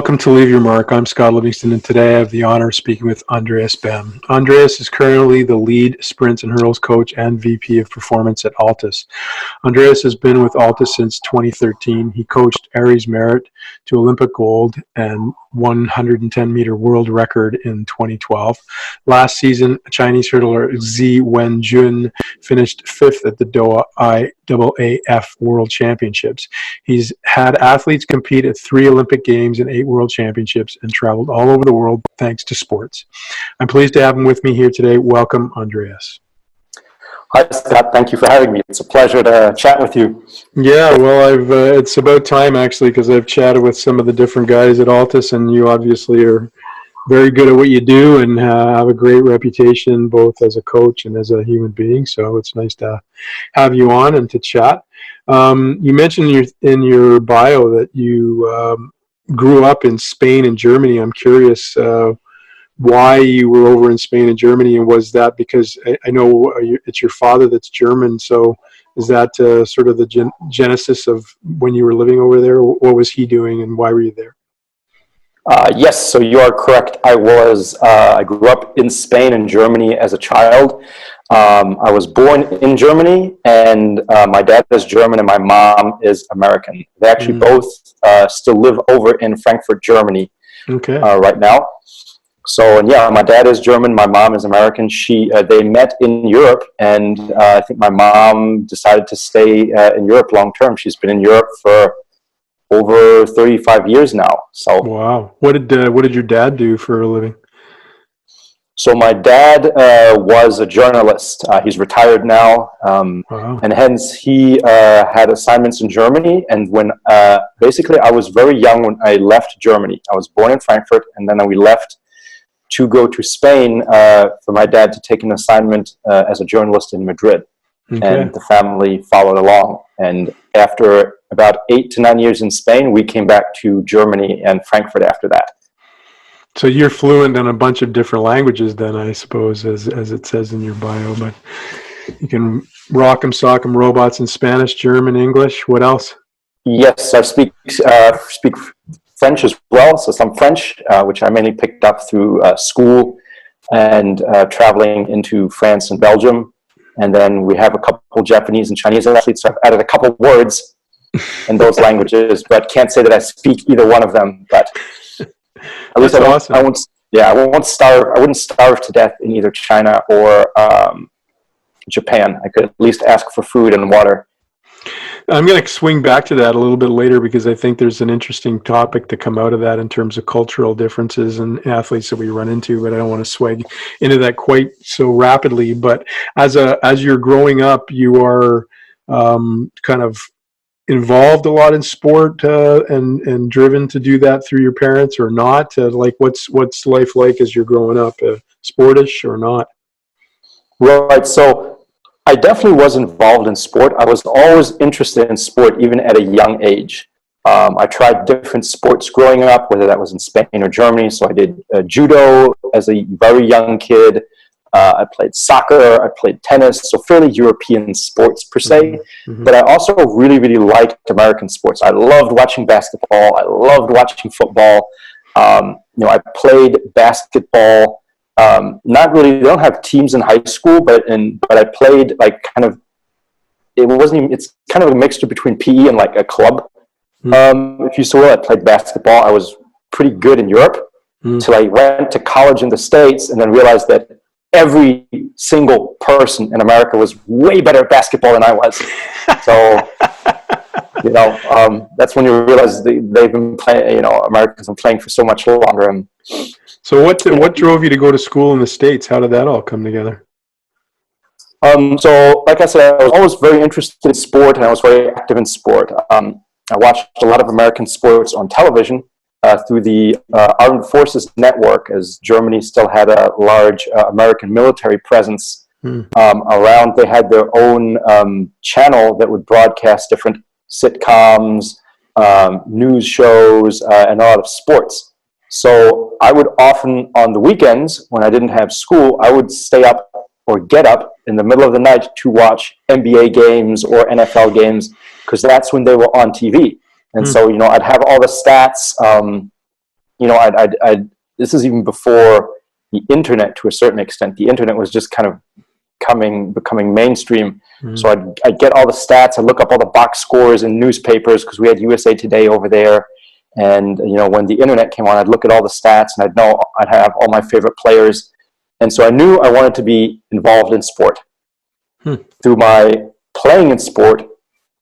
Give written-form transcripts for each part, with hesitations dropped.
Welcome to Leave Your Mark. I'm Scott Livingston, and today I have the honor of speaking with Andreas Behm. Andreas is currently the lead sprints and hurdles coach and VP of performance at ALTIS. Andreas has been with ALTIS since 2013. He coached Aries Merritt to Olympic gold and 110-meter world record in 2012. Last season, Chinese Hurdler Xie WenJun finished 5th at the Doha IAAF World Championships. He's had athletes compete at 3 Olympic Games and 8 World Championships and traveled all over the world thanks to sports. I'm pleased to have him with me here today. Welcome, Andreas. Hi, Scott. Thank you for having me. It's a pleasure to chat with you. Yeah, well, it's about time, actually, because I've chatted with some of the different guys at ALTIS, and you obviously are very good at what you do and have a great reputation both as a coach and as a human being. So it's nice to have you on and to chat. You mentioned in your bio that you grew up in Spain and Germany. I'm curious why you were over in Spain and Germany, and was that because I know it's your father that's German, so is that sort of the genesis of when you were living over there? What was he doing and why were you there? Yes, so you are correct. I grew up in Spain and Germany as a child. I was born in Germany, and my dad is German and my mom is American. They actually both still live over in Frankfurt, Germany right now. So, and yeah, my dad is German, my mom is American. They met in Europe, and I think my mom decided to stay in Europe long term. She's been in Europe for over 35 years now. So wow, what did your dad do for a living? So my dad was a journalist. He's retired now, Wow. and hence he had assignments in Germany. And when basically I was very young when I left Germany. I was born in Frankfurt, and then we left to go to Spain for my dad to take an assignment as a journalist in Madrid. And the family followed along. And after about 8 to 9 years in Spain, we came back to Germany and Frankfurt after that. So you're fluent in a bunch of different languages then, I suppose, as it says in your bio, but you can rock 'em, sock 'em, robots in Spanish, German, English. What else? Yes, I speak French as well, so some French, which I mainly picked up through school and traveling into France and Belgium. And then we have a couple Japanese and Chinese athletes, so I've added a couple words in those languages, but can't say that I speak either one of them. But at least I wouldn't starve to death in either China or Japan. I could at least ask for food and water. I'm going to swing back to that a little bit later because I think there's an interesting topic to come out of that in terms of cultural differences and athletes that we run into, but I don't want to swing into that quite so rapidly. But as you're growing up, you are kind of involved a lot in sport and driven to do that through your parents or not? Like what's life like as you're growing up, sportish or not? Right, so I definitely was involved in sport. I was always interested in sport, even at a young age. I tried different sports growing up, whether that was in Spain or Germany. So I did judo as a very young kid. I played soccer, I played tennis, so fairly European sports per se. But I also really, really liked American sports. I loved watching basketball. I loved watching football. I played basketball. Not really. They don't have teams in high school, but I played like it's kind of a mixture between PE and like a club. If you saw, I played basketball. I was pretty good in Europe till I went to college in the States, and then realized that every single person in America was way better at basketball than I was. So, that's when you realize they've been playing. Americans have been playing for so much longer. And so, what drove you to go to school in the States? How did that all come together? So, like I said, I was always very interested in sport, and I was very active in sport. I watched a lot of American sports on television through the Armed Forces Network, as Germany still had a large American military presence around. They had their own channel that would broadcast different sitcoms, news shows, and a lot of sports. So I would often, on the weekends, when I didn't have school, I would stay up or get up in the middle of the night to watch NBA games or NFL games, because that's when they were on TV. And so, I'd have all the stats, this is even before the internet to a certain extent. The internet was just kind of becoming mainstream. So I'd get all the stats, I'd look up all the box scores in newspapers because we had USA Today over there. And, when the internet came on, I'd look at all the stats and I'd have all my favorite players. And so I knew I wanted to be involved in sport. Through my playing in sport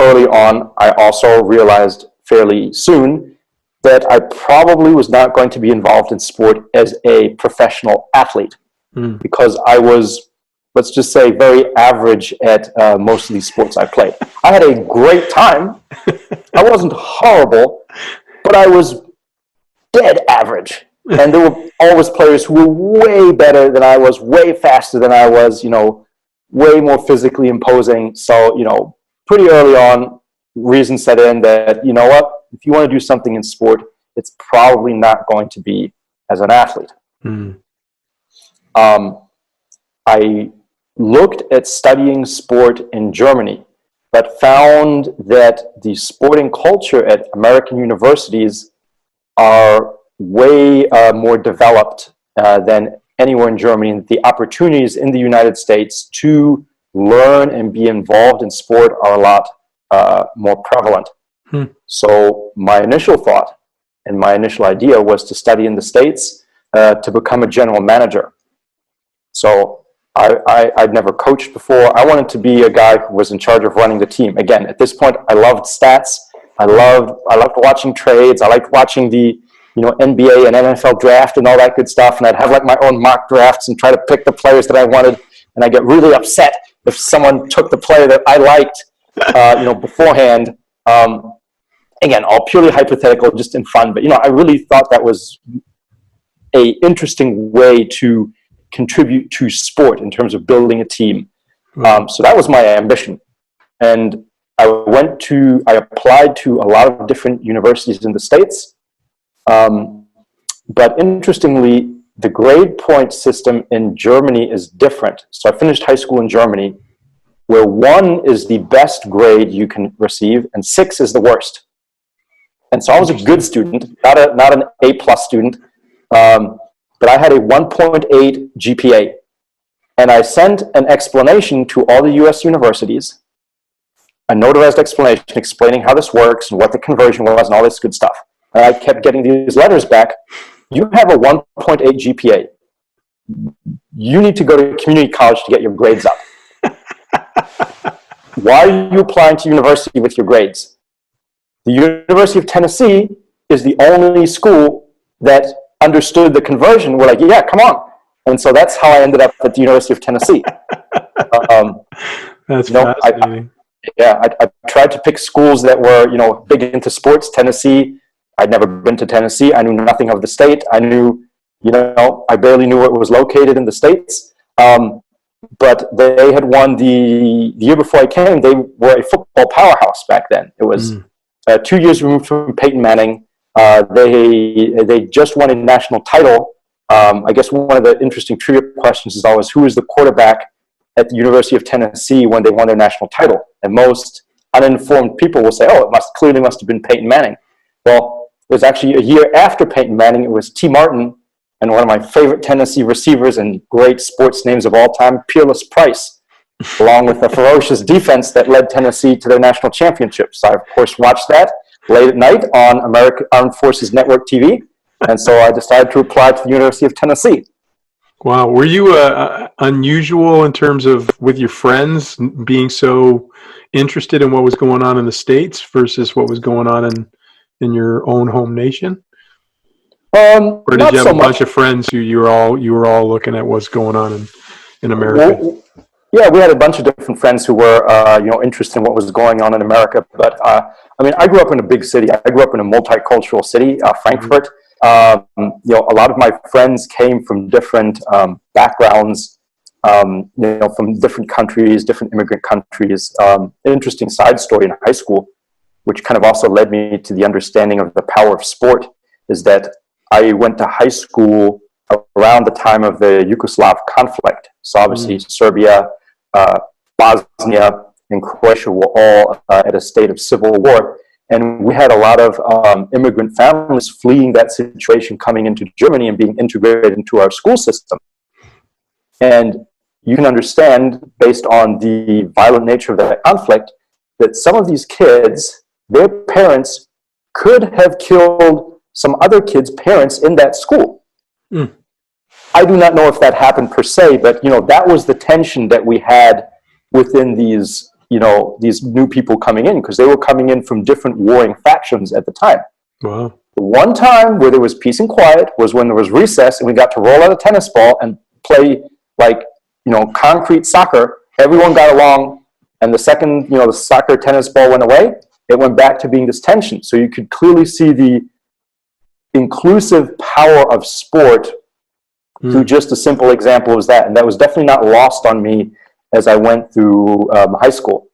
early on, I also realized fairly soon that I probably was not going to be involved in sport as a professional athlete because I was, let's just say, very average at most of these sports I played. I had a great time. I wasn't horrible, but I was dead average. And there were always players who were way better than I was, way faster than I was, way more physically imposing. So, pretty early on, reason set in that, if you want to do something in sport, it's probably not going to be as an athlete. I looked at studying sport in Germany, but found that the sporting culture at American universities are way more developed than anywhere in Germany. The opportunities in the United States to learn and be involved in sport are a lot more prevalent. So my initial thought and my initial idea was to study in the States to become a general manager. So I'd never coached before. I wanted to be a guy who was in charge of running the team. Again, at this point, I loved stats. I loved watching trades. I liked watching the NBA and NFL draft and all that good stuff. And I'd have like my own mock drafts and try to pick the players that I wanted. And I get really upset if someone took the player that I liked, beforehand. Again, all purely hypothetical, just in fun. But I really thought that was a interesting way to contribute to sport in terms of building a team. So that was my ambition. And I applied to a lot of different universities in the States. But interestingly, the grade point system in Germany is different. So I finished high school in Germany, where 1 is the best grade you can receive, and 6 is the worst. And so I was a good student, not an A+ student, but I had a 1.8 GPA. And I sent an explanation to all the US universities, a notarized explanation explaining how this works and what the conversion was and all this good stuff. And I kept getting these letters back. You have a 1.8 GPA. You need to go to community college to get your grades up. Why are you applying to university with your grades? The University of Tennessee is the only school that understood the conversion. We're like, yeah, come on. And so that's how I ended up at the University of Tennessee. That's fascinating. I tried to pick schools that were, big into sports. Tennessee, I'd never been to Tennessee. I knew nothing of the state. I knew, I barely knew where it was located in the States. But they had won the year before I came. They were a football powerhouse back then. It was 2 years removed from Peyton Manning. They just won a national title. I guess one of the interesting trivia questions is always, who was the quarterback at the University of Tennessee when they won their national title? And most uninformed people will say, oh, it clearly must have been Peyton Manning. Well, it was actually a year after Peyton Manning. It was T. Martin and one of my favorite Tennessee receivers and great sports names of all time, Peerless Price, along with a ferocious defense that led Tennessee to their national championship. So I, of course, watched that late at night on American Armed Forces Network TV. And so I decided to apply to the University of Tennessee. Wow. Were you unusual in terms of with your friends being so interested in what was going on in the States versus what was going on in your own home nation? Or did you have a bunch of friends who you were all looking at what's going on in America? Well, yeah, we had a bunch of different friends who were interested in what was going on in America. But I grew up in a big city. I grew up in a multicultural city, Frankfurt. A lot of my friends came from different backgrounds, from different countries, different immigrant countries. An interesting side story in high school, which kind of also led me to the understanding of the power of sport, is that I went to high school around the time of the Yugoslav conflict. So obviously Serbia, Bosnia, and Croatia were all at a state of civil war. And we had a lot of immigrant families fleeing that situation, coming into Germany and being integrated into our school system. And you can understand, based on the violent nature of that conflict, that some of these kids, their parents could have killed some other kids' parents in that school. Mm. I do not know if that happened per se, but that was the tension that we had within these new people coming in, because they were coming in from different warring factions at the time. Wow. The one time where there was peace and quiet was when there was recess and we got to roll out a tennis ball and play concrete soccer. Everyone got along, and the second the soccer tennis ball went away, it went back to being this tension. So you could clearly see the inclusive power of sport through just a simple example as that. And that was definitely not lost on me as I went through high school.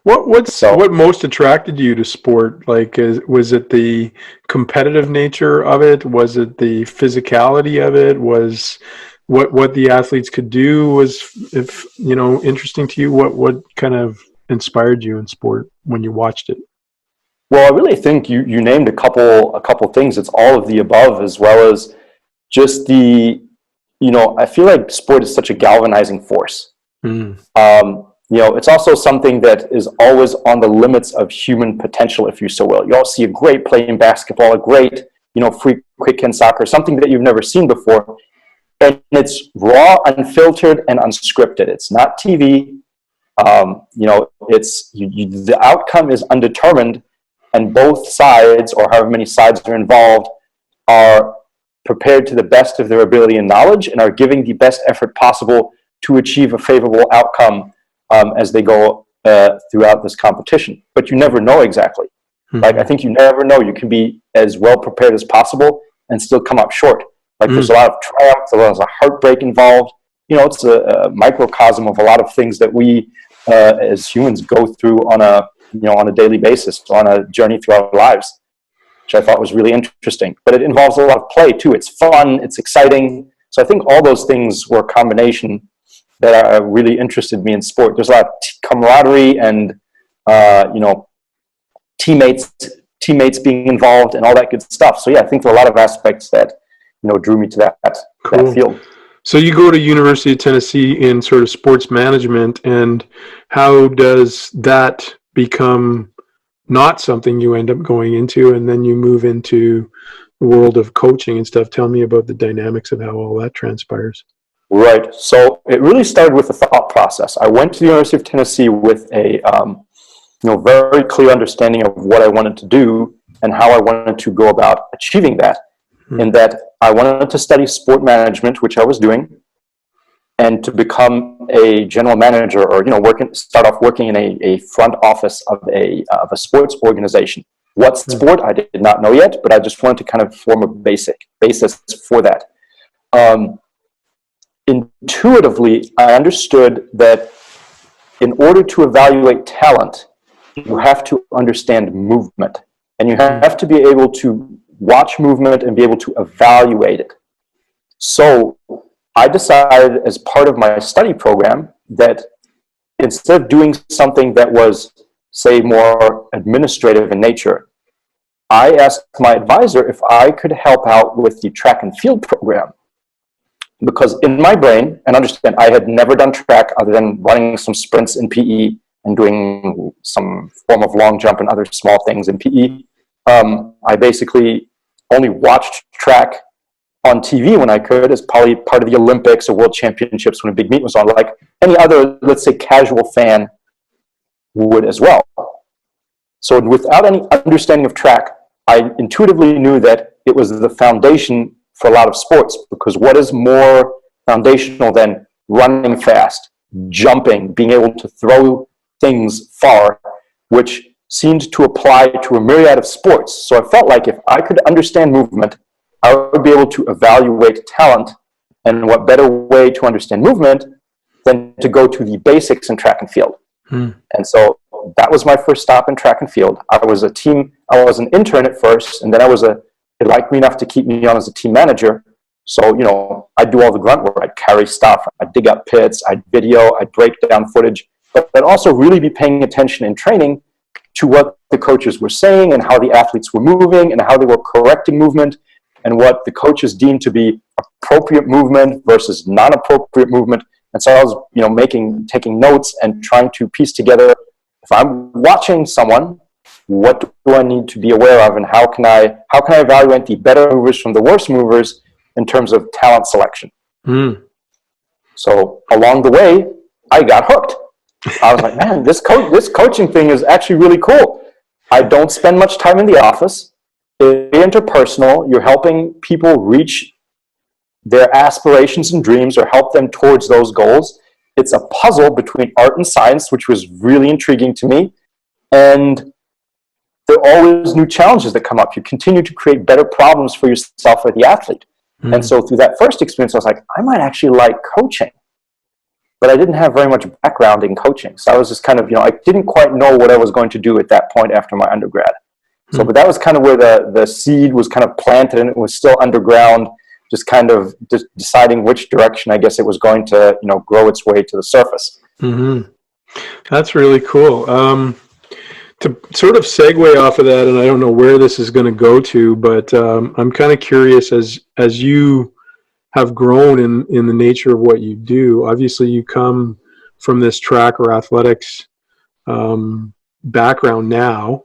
What most attracted you to sport? Was it the competitive nature of it? Was it the physicality of it? Was what the athletes could do was interesting to you? What kind of inspired you in sport when you watched it? Well, I really think you named a couple things. It's all of the above, as well as just I feel like sport is such a galvanizing force. It's also something that is always on the limits of human potential, if you so will. You all see a great play in basketball, a great, free quick in soccer, something that you've never seen before. And it's raw, unfiltered, and unscripted. It's not TV. The outcome is undetermined, and both sides, or however many sides are involved, are prepared to the best of their ability and knowledge and are giving the best effort possible to achieve a favorable outcome as they go throughout this competition. But you never know exactly. Mm-hmm. I think you never know. You can be as well prepared as possible and still come up short. There's a lot of triumph, there's a heartbreak involved. It's a microcosm of a lot of things that we as humans go through on a daily basis, on a journey through our lives, which I thought was really interesting. But it involves a lot of play too. It's fun, it's exciting. So I think all those things were a combination that really interested me in sport. There's a lot of camaraderie and teammates being involved and all that good stuff. So yeah, I think there are a lot of aspects that drew me to that field. So you go to University of Tennessee in sort of sports management, and how does that become not something you end up going into, and then you move into the world of coaching and stuff? Tell me about the dynamics of how all that transpires. Right. So it really started with a thought process. I went to the University of Tennessee with a very clear understanding of what I wanted to do and how I wanted to go about achieving that. In that I wanted to study sport management, which I was doing, and to become a general manager, or start off working in a front office of a sports organization. What sport, I did not know yet, but I just wanted to kind of form a basis for that. Intuitively, I understood that in order to evaluate talent, you have to understand movement, and you have to be able to watch movement and be able to evaluate it. So I decided, as part of my study program, that instead of doing something that was, say, more administrative in nature, I asked my advisor if I could help out with the track and field program. Because in my brain, and understand, I had never done track other than running some sprints in PE and doing some form of long jump and other small things in PE. I basically only watched track on TV when I could, as probably part of the Olympics or World Championships when a big meet was on, like any other, let's say, casual fan would as well. So without any understanding of track, I intuitively knew that it was the foundation for a lot of sports, because what is more foundational than running fast, jumping, being able to throw things far, which seemed to apply to a myriad of sports. So I felt like if I could understand movement, I would be able to evaluate talent, and what better way to understand movement than to go to the basics in track and field. And so that was my first stop in track and field. I was an intern at first, and then they liked me enough to keep me on as a team manager. So, I'd do all the grunt work. I'd carry stuff, I'd dig up pits, I'd video, I'd break down footage, but I'd also really be paying attention in training to what the coaches were saying and how the athletes were moving and how they were correcting movement and what the coaches deemed to be appropriate movement versus non-appropriate movement. And so I was, taking notes and trying to piece together, if I'm watching someone, what do I need to be aware of, and how can I evaluate the better movers from the worst movers in terms of talent selection? So along the way, I got hooked. I was like, man, this coaching thing is actually really cool. I don't spend much time in the office. It's interpersonal. You're helping people reach their aspirations and dreams or help them towards those goals. It's a puzzle between art and science, which was really intriguing to me. And there are always new challenges that come up. You continue to create better problems for yourself or the athlete. And so through that first experience, I was like, I might actually like coaching. But I didn't have very much background in coaching. So I was just kind of, I didn't quite know what I was going to do at that point after my undergrad. So, but that was kind of where the seed was kind of planted, and it was still underground, just kind of deciding which direction I guess it was going to, grow its way to the surface. That's really cool. To sort of segue off of that, and I don't know where this is going to go to, but I'm kind of curious as you have grown in the nature of what you do. Obviously, you come from this track or athletics background now.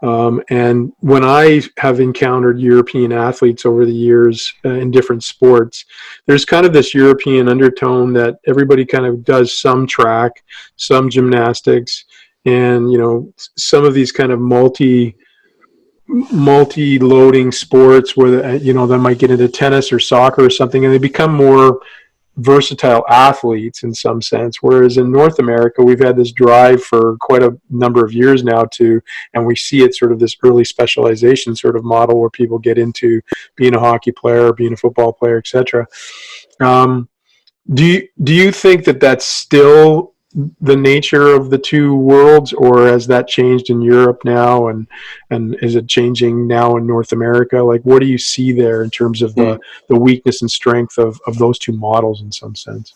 And when I have encountered European athletes over the years in different sports, there's kind of this European undertone that everybody kind of does some track, some gymnastics, and, some of these kind of multi-loading sports where, they might get into tennis or soccer or something, and they become more versatile athletes in some sense. Whereas in North America, we've had this drive for quite a number of years now and we see it sort of this early specialization sort of model where people get into being a hockey player, being a football player, etc. Do you think that that's still the nature of the two worlds, or has that changed in Europe now, and is it changing now in North America? Like, what do you see there in terms of the weakness and strength of those two models in some sense?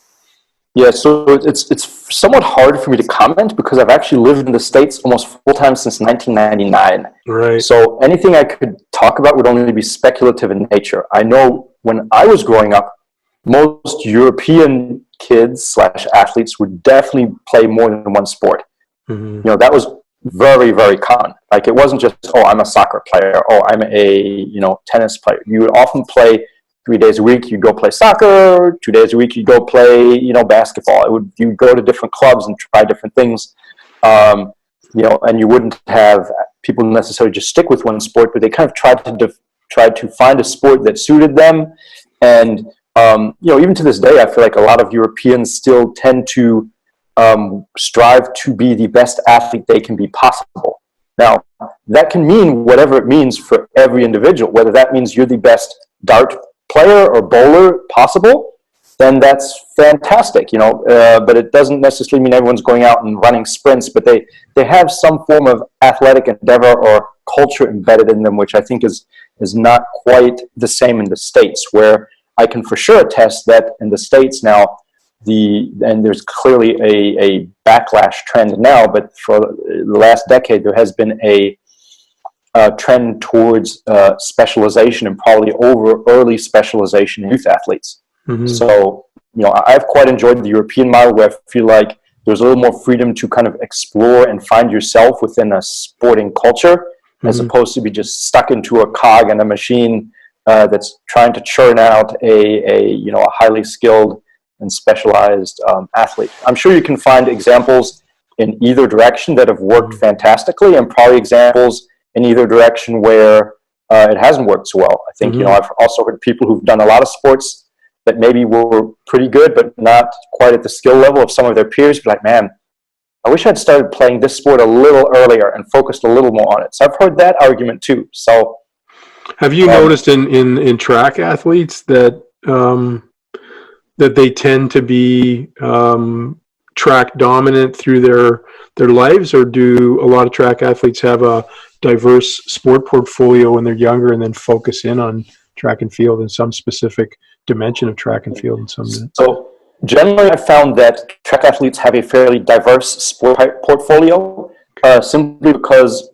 Yeah, so it's somewhat hard for me to comment because I've actually lived in the States almost full time since 1999. Right. So anything I could talk about would only be speculative in nature. I know when I was growing up, most European kids / athletes would definitely play more than one sport. That was very, very common. Like, it wasn't just, oh, I'm a soccer player, oh, I'm a tennis player. You would often play 3 days a week. You'd go play soccer. 2 days a week you'd go play basketball. You'd go to different clubs and try different things. And you wouldn't have people necessarily just stick with one sport, but they kind of tried to find a sport that suited them. And even to this day, I feel like a lot of Europeans still tend to strive to be the best athlete they can be possible. Now, that can mean whatever it means for every individual. Whether that means you're the best dart player or bowler possible, then that's fantastic, but it doesn't necessarily mean everyone's going out and running sprints, but they have some form of athletic endeavor or culture embedded in them, which I think is not quite the same in the States, where I can for sure attest that in the States now, and there's clearly a backlash trend now, but for the last decade, there has been a trend towards specialization, and probably over early specialization in youth athletes. So, I've quite enjoyed the European model, where I feel like there's a little more freedom to kind of explore and find yourself within a sporting culture, as opposed to be just stuck into a cog in a machine that's trying to churn out a highly skilled and specialized athlete. I'm sure you can find examples in either direction that have worked fantastically, and probably examples in either direction where it hasn't worked so well. I think, I've also heard people who've done a lot of sports that maybe were pretty good, but not quite at the skill level of some of their peers, be like, man, I wish I'd started playing this sport a little earlier and focused a little more on it. So I've heard that argument too. So, have you noticed in track athletes that that they tend to be track dominant through their lives, or do a lot of track athletes have a diverse sport portfolio when they're younger and then focus in on track and field in some specific dimension of track and field in some minute? So generally, I've found that track athletes have a fairly diverse sport portfolio. Simply because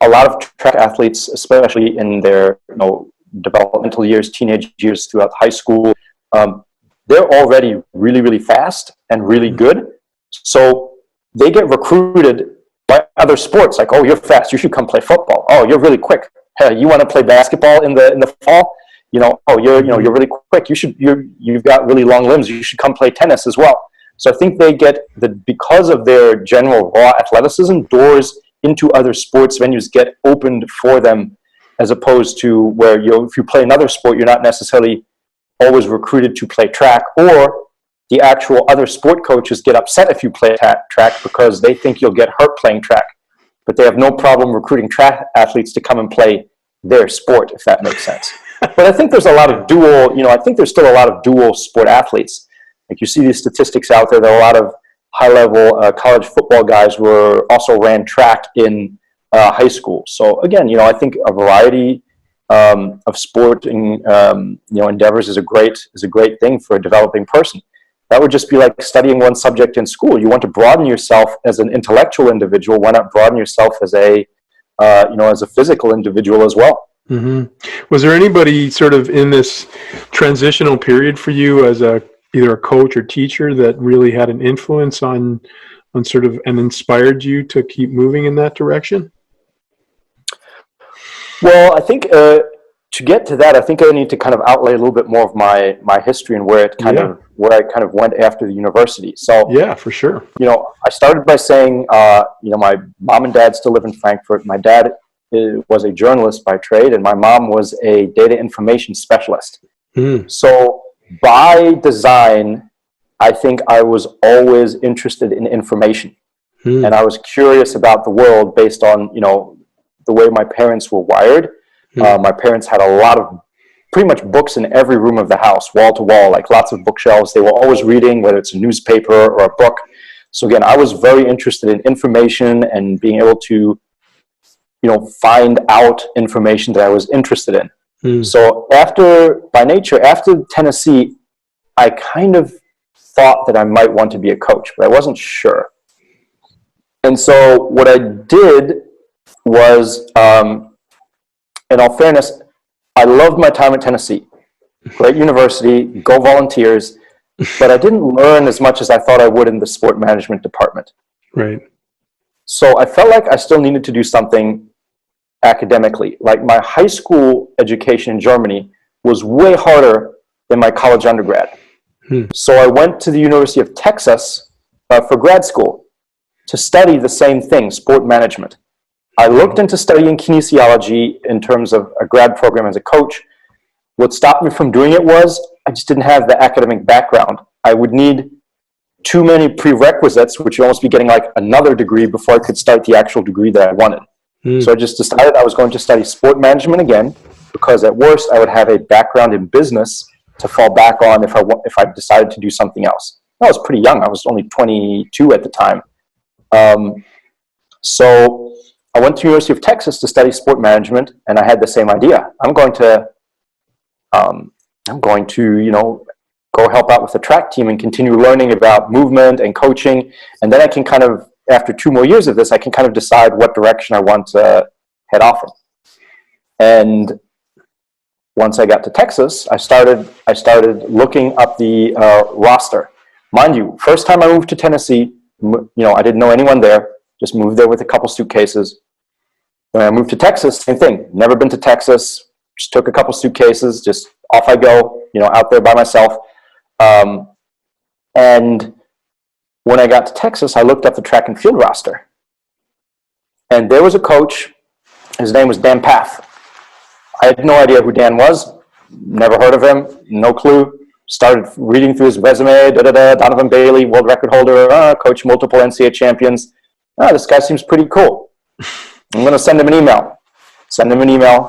a lot of track athletes, especially in their developmental years, teenage years, throughout high school, they're already really, really fast and really good. So they get recruited by other sports, like, oh, you're fast, you should come play football. Oh, you're really quick. Hey, you want to play basketball in the fall? Oh, you're really quick. You've got really long limbs. You should come play tennis as well. So I think they get because of their general raw athleticism, doors into other sports venues get opened for them, as opposed to where if you play another sport, you're not necessarily always recruited to play track, or the actual other sport coaches get upset if you play track because they think you'll get hurt playing track. But they have no problem recruiting track athletes to come and play their sport, if that makes sense. But I think there's a lot of I think there's still a lot of dual sport athletes. Like, you see these statistics out there that a lot of high-level college football guys also ran track in high school. So again, I think a variety of sporting endeavors is a great thing for a developing person. That would just be like studying one subject in school. You want to broaden yourself as an intellectual individual. Why not broaden yourself as a physical individual as well? Mm-hmm. Was there anybody sort of in this transitional period for you as either a coach or teacher that really had an influence on sort of and inspired you to keep moving in that direction? Well, I think to get to that, I think I need to kind of outlay a little bit more of my history and where I kind of went after the university. So yeah, for sure. I started by saying, my mom and dad still live in Frankfurt. My dad was a journalist by trade, and my mom was a data information specialist. So by design, I think I was always interested in information, and I was curious about the world based on the way my parents were wired. My parents had a lot of pretty much books in every room of the house, wall to wall, like lots of bookshelves. They were always reading, whether it's a newspaper or a book. So again, I was very interested in information and being able to, find out information that I was interested in. So after Tennessee, I kind of thought that I might want to be a coach, but I wasn't sure. And so what I did was, in all fairness, I loved my time at Tennessee. Great university, go Volunteers, but I didn't learn as much as I thought I would in the sport management department. Right. So I felt like I still needed to do something academically. Like, my high school education in Germany was way harder than my college undergrad. So I went to the University of Texas for grad school to study the same thing, sport management. I looked into studying kinesiology in terms of a grad program as a coach. What stopped me from doing it was I just didn't have the academic background. I would need too many prerequisites, which would almost be getting like another degree before I could start the actual degree that I wanted. So I just decided I was going to study sport management again, because at worst I would have a background in business to fall back on if I decided to do something else. I was pretty young. I was only 22 at the time. So I went to the University of Texas to study sport management, and I had the same idea. I'm going to go help out with the track team and continue learning about movement and coaching, and then I can kind of, after 2 more years of this, I can kind of decide what direction I want to head off in. And once I got to Texas, I started looking up the roster. Mind you, first time I moved to Tennessee, I didn't know anyone there. Just moved there with a couple suitcases. When I moved to Texas, same thing. Never been to Texas. Just took a couple suitcases. Just off I go. Out there by myself. And when I got to Texas, I looked up the track and field roster, and there was a coach. His name was Dan Path. I had no idea who Dan was. Never heard of him. No clue. Started reading through his resume. Donovan Bailey, world record holder, coach multiple NCAA champions. This guy seems pretty cool. I'm going to send him an email.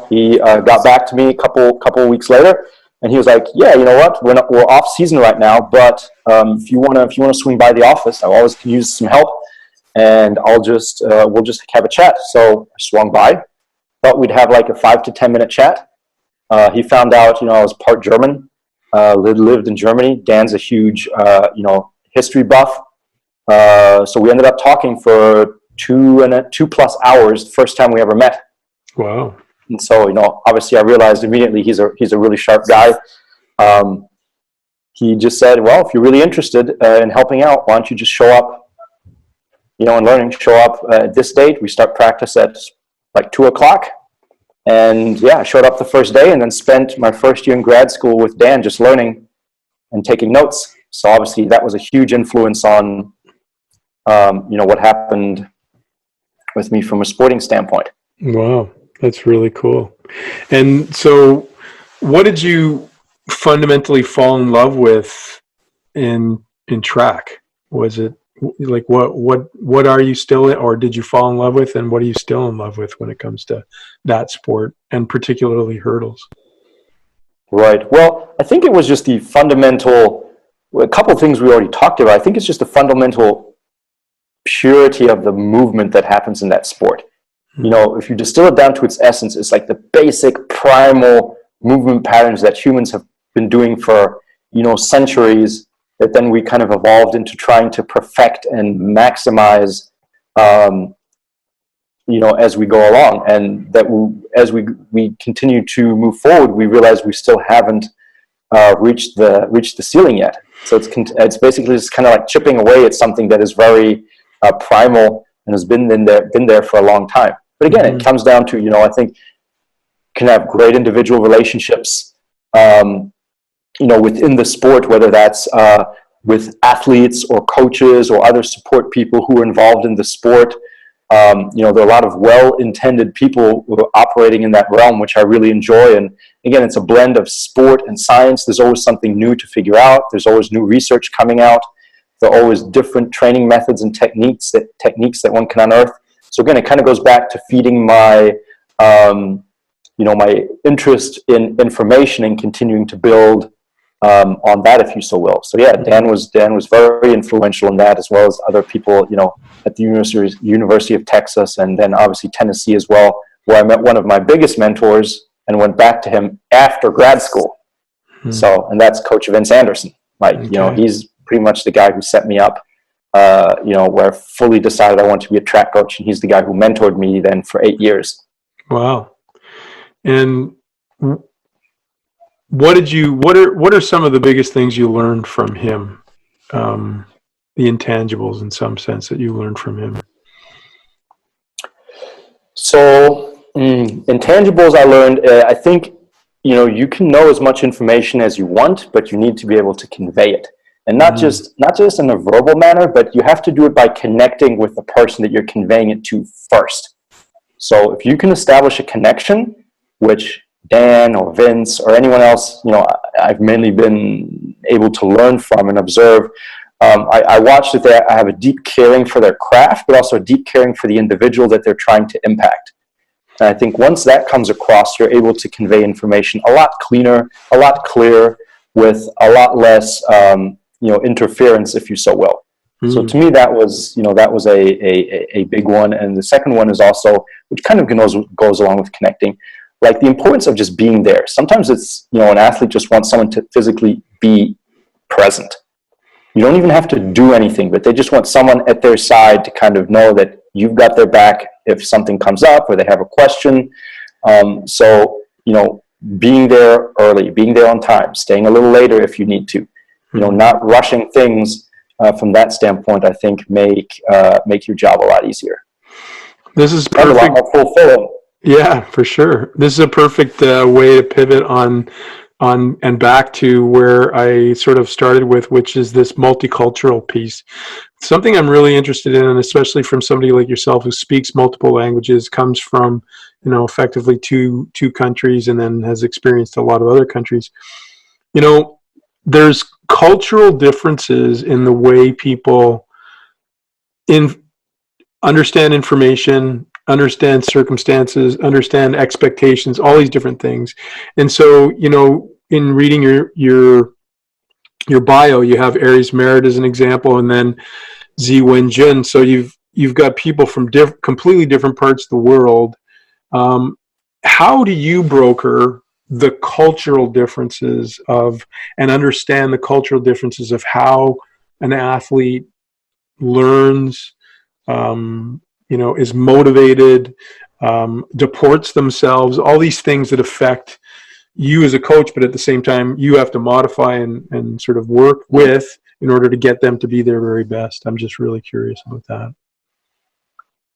He got back to me a couple weeks later, and he was like, "Yeah, you know what? We're off season right now, but if you want to swing by the office, I always can use some help, and we'll just have a chat." So I swung by. Thought we'd have like a 5 to 10 minute chat. He found out, I was part German. Lived in Germany. Dan's a huge, history buff. So we ended up talking for 2 plus hours the first time we ever met. Wow. And so, obviously I realized immediately he's a really sharp guy. He just said, well, if you're really interested in helping out, why don't you just show up, and learning, show up at this date. We start practice at like 2:00. And yeah, I showed up the first day and then spent my first year in grad school with Dan just learning and taking notes. So obviously that was a huge influence on, what happened with me from a sporting standpoint. Wow. That's really cool. And so what did you fundamentally fall in love with in track? Was it like what are you still in, or did you fall in love with, and what are you still in love with when it comes to that sport, and particularly hurdles? Right. Well, I think it was just the fundamental, a couple of things we already talked about. I think it's just the fundamental purity of the movement that happens in that sport. If you distill it down to its essence, it's like the basic primal movement patterns that humans have been doing for, centuries, that then we kind of evolved into trying to perfect and maximize, as we go along. And that as we continue to move forward, we realize we still haven't reached the ceiling yet. So it's basically just kind of like chipping away at something that is very primal and has been there for a long time. But again, it comes down to, I think can have great individual relationships, within the sport, whether that's with athletes or coaches or other support people who are involved in the sport. There are a lot of well-intended people who are operating in that realm, which I really enjoy. And again, it's a blend of sport and science. There's always something new to figure out. There's always new research coming out. There are always different training methods and techniques that one can unearth. So again, it kind of goes back to feeding my, my interest in information and continuing to build on that, if you so will. So yeah, Dan was very influential in that, as well as other people, at the University of Texas, and then obviously Tennessee as well, where I met one of my biggest mentors and went back to him after grad school. So, and that's Coach Vince Anderson. He's pretty much the guy who set me up, where I fully decided I want to be a track coach, and he's the guy who mentored me then for 8 years. Wow. And what are some of the biggest things you learned from him? The intangibles, in some sense, that you learned from him. So intangibles I learned, I think, you can know as much information as you want, but you need to be able to convey it. And not just in a verbal manner, but you have to do it by connecting with the person that you're conveying it to first. So if you can establish a connection, which Dan or Vince or anyone else, I've mainly been able to learn from and observe. I watched that they have a deep caring for their craft, but also a deep caring for the individual that they're trying to impact. And I think once that comes across, you're able to convey information a lot cleaner, a lot clearer, with a lot less, interference, if you so will. So to me, that was a big one. And the second one is also, which kind of goes along with connecting, like the importance of just being there. Sometimes it's, an athlete just wants someone to physically be present. You don't even have to do anything, but they just want someone at their side to kind of know that you've got their back if something comes up or they have a question. So, being there early, being there on time, staying a little later if you need to, not rushing things from that standpoint, I think make your job a lot easier. This is perfect. A lot more fulfilling. Yeah, for sure. This is a perfect way to pivot on and back to where I sort of started with, which is this multicultural piece. Something I'm really interested in, and especially from somebody like yourself who speaks multiple languages, comes from, effectively two countries, and then has experienced a lot of other countries. There's cultural differences in the way people understand information, understand circumstances, understand expectations, all these different things. And so, in reading your bio, you have Aries Merritt as an example, and then Xie WenJun. So you've got people from completely different parts of the world. How do you broker the cultural differences and understand the cultural differences of how an athlete learns, is motivated, deports themselves, all these things that affect you as a coach, but at the same time, you have to modify and sort of work with in order to get them to be their very best. I'm just really curious about that.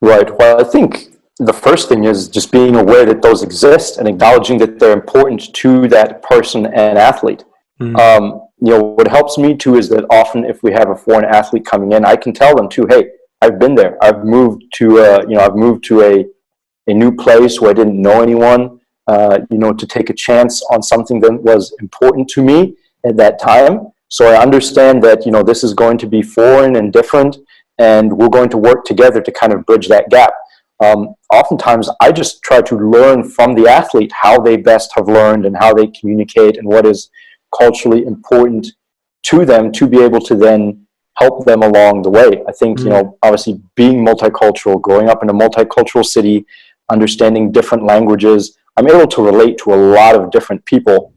Right. Well, I think the first thing is just being aware that those exist and acknowledging that they're important to that person and athlete. What helps me too is that often if we have a foreign athlete coming in, I can tell them too, hey, I've been there. I've moved to a new place where I didn't know anyone. To take a chance on something that was important to me at that time. So I understand that, this is going to be foreign and different, and we're going to work together to kind of bridge that gap. Oftentimes, I just try to learn from the athlete how they best have learned and how they communicate and what is culturally important to them to be able to then help them along the way. I think, obviously being multicultural, growing up in a multicultural city, understanding different languages, I'm able to relate to a lot of different people.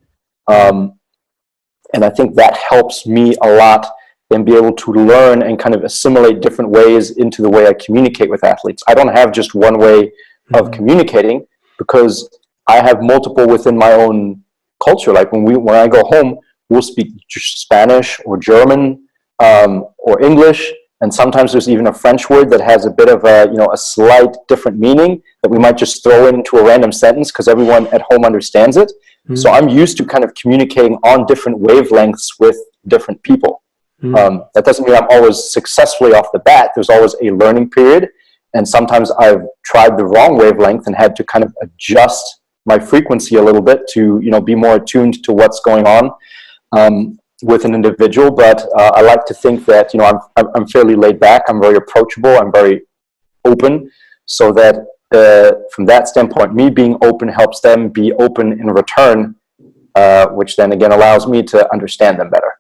And I think that helps me a lot and be able to learn and kind of assimilate different ways into the way I communicate with athletes. I don't have just one way of communicating because I have multiple within my own culture. Like when I go home, we'll speak Spanish or German or English. And sometimes there's even a French word that has a bit of a slight different meaning that we might just throw into a random sentence because everyone at home understands it. So I'm used to kind of communicating on different wavelengths with different people. That doesn't mean I'm always successfully off the bat. There's always a learning period. And sometimes I've tried the wrong wavelength and had to kind of adjust my frequency a little bit to, be more attuned to what's going on with an individual. But I like to think that, I'm fairly laid back. I'm very approachable. I'm very open, so that from that standpoint, me being open helps them be open in return, which then again allows me to understand them better.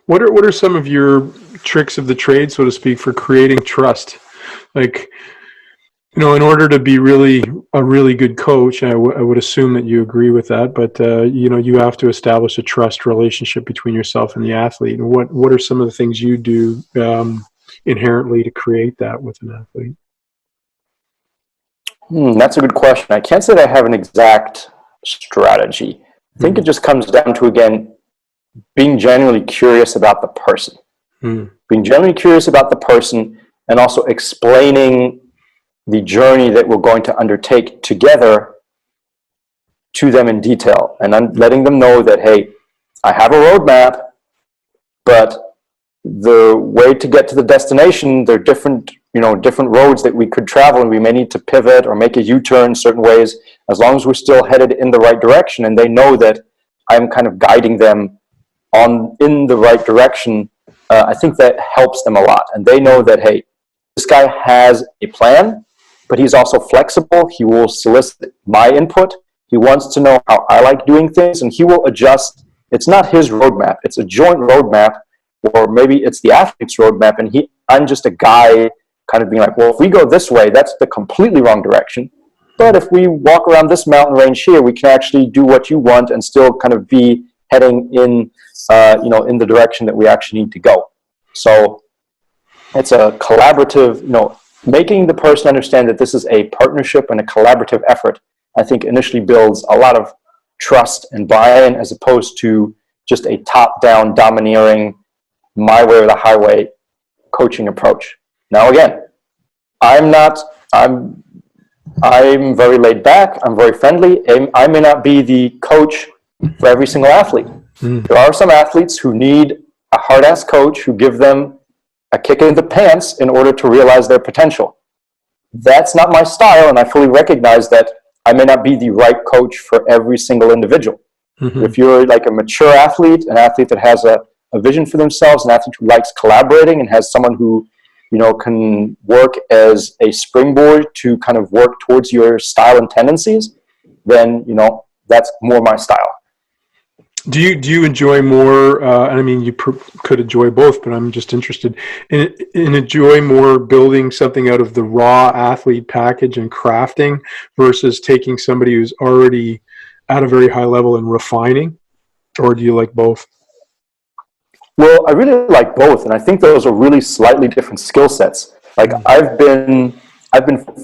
What are some of your tricks of the trade, so to speak, for creating trust? Like, in order to be a really good coach, I would assume that you agree with that, but you have to establish a trust relationship between yourself and the athlete. And what are some of the things you do inherently to create that with an athlete? That's a good question. I can't say that I have an exact strategy. I think it just comes down to, again, being genuinely curious about the person. Being genuinely curious about the person and also explaining the journey that we're going to undertake together to them in detail. And I'm letting them know that, hey, I have a roadmap, but the way to get to the destination, there are different roads that we could travel, and we may need to pivot or make a U-turn certain ways, as long as we're still headed in the right direction. And they know that I'm kind of guiding them in the right direction. I think that helps them a lot. And they know that, hey, this guy has a plan, but he's also flexible. He will solicit my input. He wants to know how I like doing things, and he will adjust. It's not his roadmap. It's a joint roadmap, or maybe it's the athlete's roadmap, and I'm just a guy kind of being like, well, if we go this way, that's the completely wrong direction. But if we walk around this mountain range here, we can actually do what you want and still kind of be heading in, in the direction that we actually need to go. So it's a collaborative, making the person understand that this is a partnership and a collaborative effort, I think initially builds a lot of trust and buy-in, as opposed to just a top-down, domineering, my way or the highway coaching approach. Now, again, I'm very laid back. I'm very friendly. I may not be the coach for every single athlete. There are some athletes who need a hard-ass coach who give them a kick in the pants in order to realize their potential. That's not my style, and I fully recognize that I may not be the right coach for every single individual. If you're like a mature athlete, an athlete that has a vision for themselves, an athlete who likes collaborating and has someone who can work as a springboard to kind of work towards your style and tendencies, then that's more my style. Do you enjoy more? And I mean, you could enjoy both, but I'm just interested in enjoy more building something out of the raw athlete package and crafting versus taking somebody who's already at a very high level and refining, or do you like both? Well, I really like both, and I think those are really slightly different skill sets. Like I've been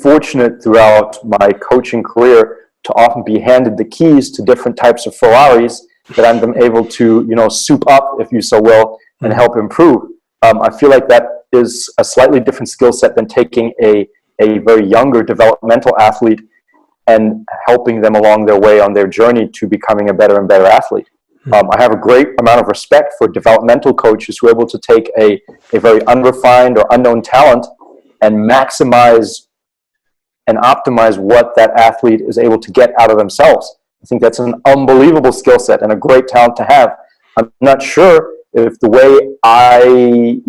fortunate throughout my coaching career to often be handed the keys to different types of Ferraris that I'm then able to, soup up, if you so will, and help improve. I feel like that is a slightly different skill set than taking a very younger developmental athlete and helping them along their way on their journey to becoming a better and better athlete. I have a great amount of respect for developmental coaches who are able to take a very unrefined or unknown talent and maximize and optimize what that athlete is able to get out of themselves. I think that's an unbelievable skill set and a great talent to have. I'm not sure if the way I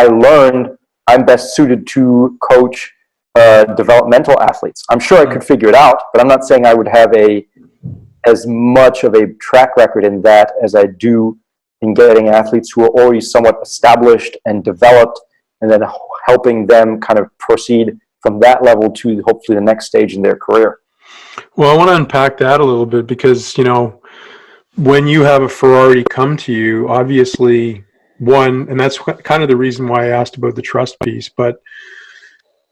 learned, I'm best suited to coach developmental athletes. I'm sure I could figure it out, but I'm not saying I would have as much of a track record in that as I do in getting athletes who are already somewhat established and developed, and then helping them kind of proceed from that level to hopefully the next stage in their career. Well, I want to unpack that a little bit because, when you have a Ferrari come to you, obviously and that's kind of the reason why I asked about the trust piece, but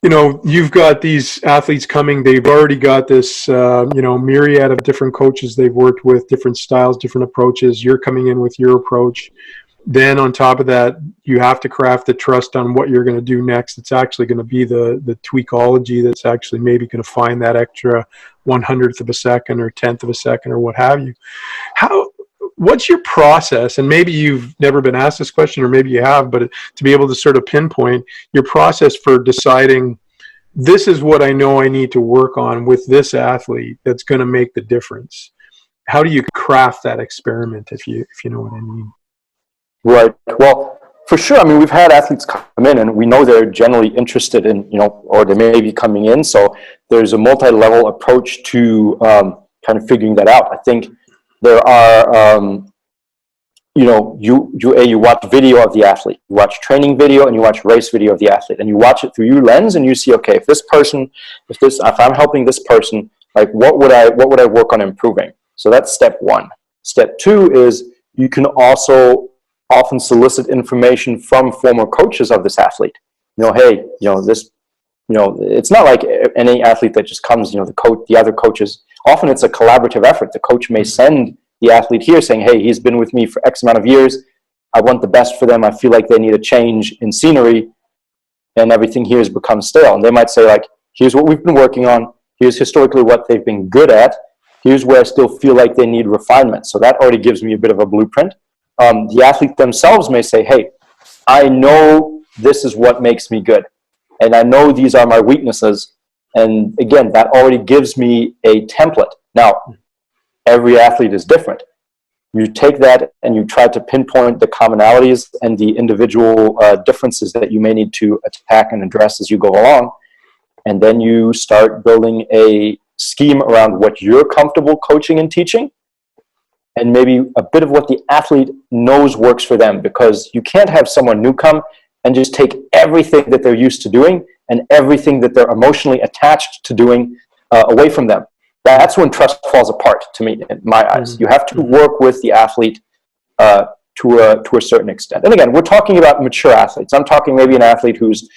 you've got these athletes coming, they've already got this, myriad of different coaches they've worked with, different styles, different approaches. You're coming in with your approach. Then on top of that, you have to craft the trust on what you're going to do next. It's actually going to be the tweakology that's actually maybe going to find that extra 100th of a second or 10th of a second or what have you. What's your process? And maybe you've never been asked this question, or maybe you have, but to be able to sort of pinpoint your process for deciding, this is what I know I need to work on with this athlete that's going to make the difference. How do you craft that experiment, if you know what I mean? Right. Well, for sure. I mean, we've had athletes come in and we know they're generally interested in, or they may be coming in. So there's a multi-level approach to kind of figuring that out. I think there are, you watch video of the athlete, you watch training video, and you watch race video of the athlete, and you watch it through your lens, and you see, okay, if I'm helping this person, like what would I work on improving? So that's step one. Step two is you can also often solicit information from former coaches of this athlete. It's not like any athlete that just comes, the other coaches, often it's a collaborative effort. The coach may send the athlete here saying, hey, he's been with me for X amount of years. I want the best for them. I feel like they need a change in scenery, and everything here has become stale. And they might say, like, here's what we've been working on. Here's historically what they've been good at. Here's where I still feel like they need refinement. So that already gives me a bit of a blueprint. The athlete themselves may say, hey, I know this is what makes me good, and I know these are my weaknesses. And again, that already gives me a template. Now, every athlete is different. You take that and you try to pinpoint the commonalities and the individual differences that you may need to attack and address as you go along. And then you start building a scheme around what you're comfortable coaching and teaching, and maybe a bit of what the athlete knows works for them, because you can't have someone new come and just take everything that they're used to doing and everything that they're emotionally attached to doing away from them. That's when trust falls apart, to me, in my eyes. You have to work with the athlete to a certain extent. And again, we're talking about mature athletes. I'm talking maybe an athlete who's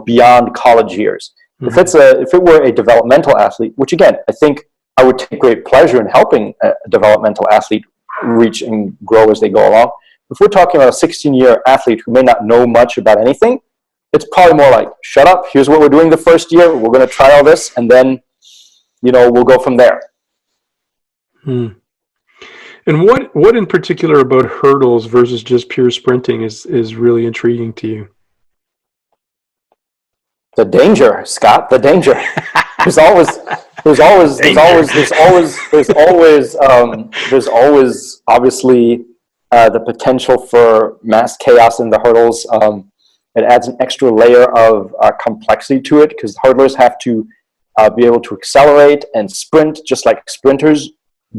beyond college years. If it were a developmental athlete, which again, I think I would take great pleasure in helping a developmental athlete reach and grow as they go along. If we're talking about a 16-year athlete who may not know much about anything, it's probably more like, shut up, here's what we're doing the first year, we're going to try all this, and then, we'll go from there. And what in particular about hurdles versus just pure sprinting is really intriguing to you? The danger, Scott, the danger. There's always obviously the potential for mass chaos in the hurdles. It adds an extra layer of complexity to it, because hurdlers have to be able to accelerate and sprint just like sprinters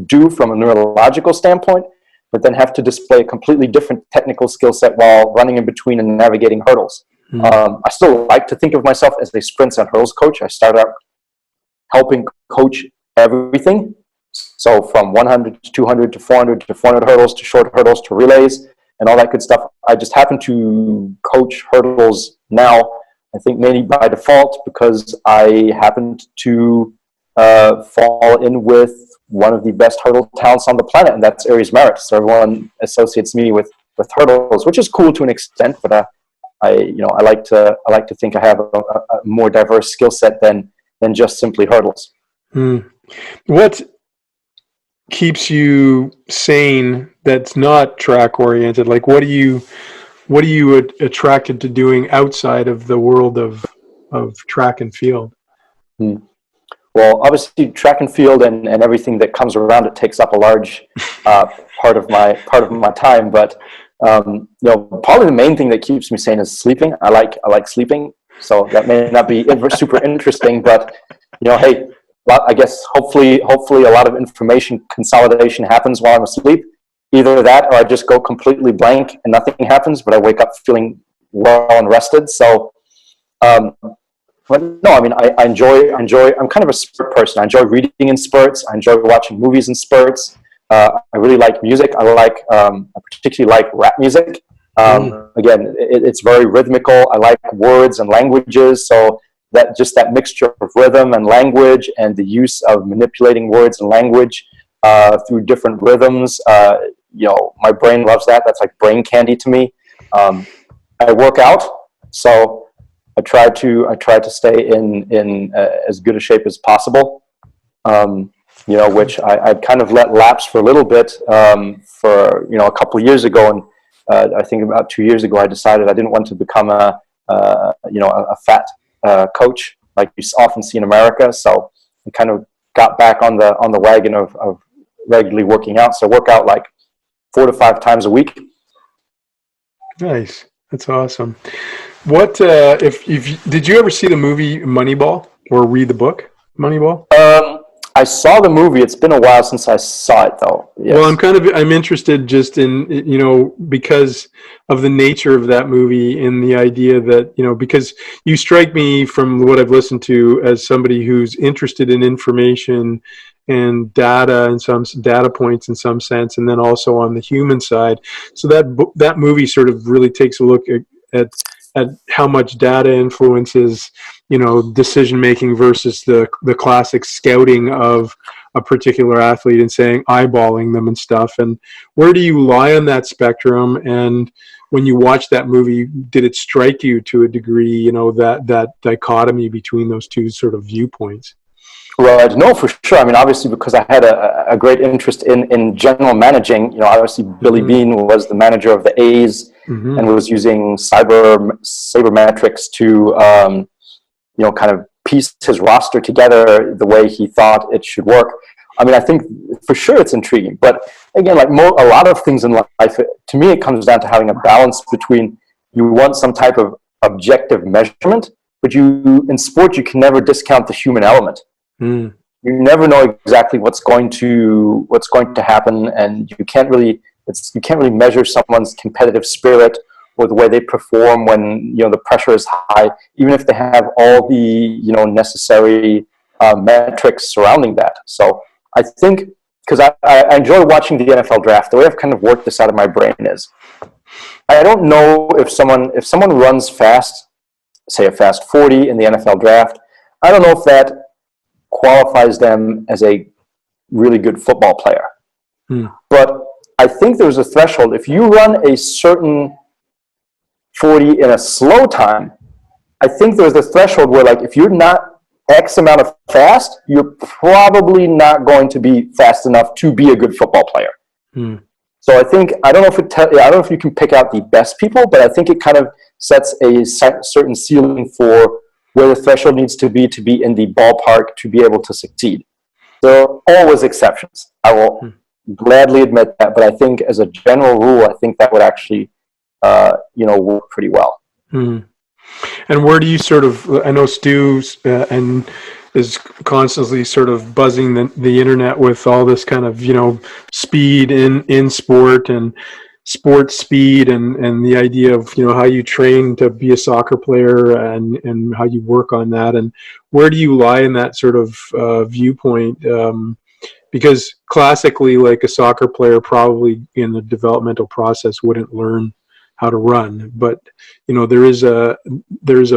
do from a neurological standpoint, but then have to display a completely different technical skill set while running in between and navigating hurdles. I still like to think of myself as a sprints and hurdles coach. I started out helping coach everything. So from 100 to 200 to 400 to 400 hurdles to short hurdles to relays and all that good stuff. I just happen to coach hurdles now I think mainly by default because I happened to fall in with one of the best hurdle talents on the planet, and that's Aries Merritt. So everyone associates me with hurdles, which is cool to an extent, but I like to think I have a more diverse skill set than just simply hurdles. What keeps you sane that's not track oriented? Like, what are you attracted to doing outside of the world of track and field? Well, obviously, track and field and everything that comes around it takes up a large part of my time. But probably the main thing that keeps me sane is sleeping. I like sleeping, so that may not be super interesting, but hey, I guess hopefully a lot of information consolidation happens while I'm asleep. Either that, or I just go completely blank and nothing happens, but I wake up feeling well and rested. So. But no, I mean, I enjoy, I'm kind of a spurt person. I enjoy reading in spurts. I enjoy watching movies in spurts. I really like music. I particularly like rap music. Again, it's very rhythmical. I like words and languages. So that mixture of rhythm and language and the use of manipulating words and language through different rhythms, my brain loves that. That's like brain candy to me. I work out. So I try to stay in as good a shape as possible, which I kind of let lapse for a little bit for a couple of years ago, and I think about 2 years ago I decided I didn't want to become a fat coach like you often see in America. So I kind of got back on the wagon of regularly working out. So I work out like 4 to 5 times a week. Nice, that's awesome. What did you ever see the movie Moneyball or read the book Moneyball? I saw the movie. It's been a while since I saw it, though. Yes. Well, I'm interested just in because of the nature of that movie and the idea that because you strike me from what I've listened to as somebody who's interested in information and data and some data points in some sense, and then also on the human side. So that movie sort of really takes a look at how much data influences, decision making versus the classic scouting of a particular athlete and eyeballing them and stuff. And where do you lie on that spectrum? And when you watch that movie, did it strike you to a degree, that dichotomy between those two sort of viewpoints? Right. No, for sure. I mean, obviously, because I had a great interest in general managing, obviously Billy Beane was the manager of the A's and was using sabermetrics to, kind of piece his roster together the way he thought it should work. I mean, I think for sure it's intriguing. But again, like a lot of things in life, to me, it comes down to having a balance between you want some type of objective measurement, but in sport, you can never discount the human element. You never know exactly what's going to happen, and you can't really measure someone's competitive spirit or the way they perform when the pressure is high, even if they have all the necessary metrics surrounding that. So I think because I enjoy watching the NFL draft, the way I've kind of worked this out of my brain is I don't know if someone runs fast, say a fast 40 in the NFL draft, I don't know if that qualifies them as a really good football player. But I think there's a threshold. If you run a certain 40 in a slow time, I think there's a threshold where, like, if you're not X amount of fast, you're probably not going to be fast enough to be a good football player. So I think, I don't know if you can pick out the best people, but I think it kind of sets a certain ceiling for where the threshold needs to be in the ballpark to be able to succeed. There are always exceptions. I will gladly admit that, but I think as a general rule, I think that would actually, work pretty well. And where do you I know Stu and is constantly sort of buzzing the internet with all this kind of, speed in sport and sports speed and the idea of, how you train to be a soccer player and how you work on that. And where do you lie in that sort of viewpoint? Because classically, like, a soccer player probably in the developmental process wouldn't learn how to run. But there is a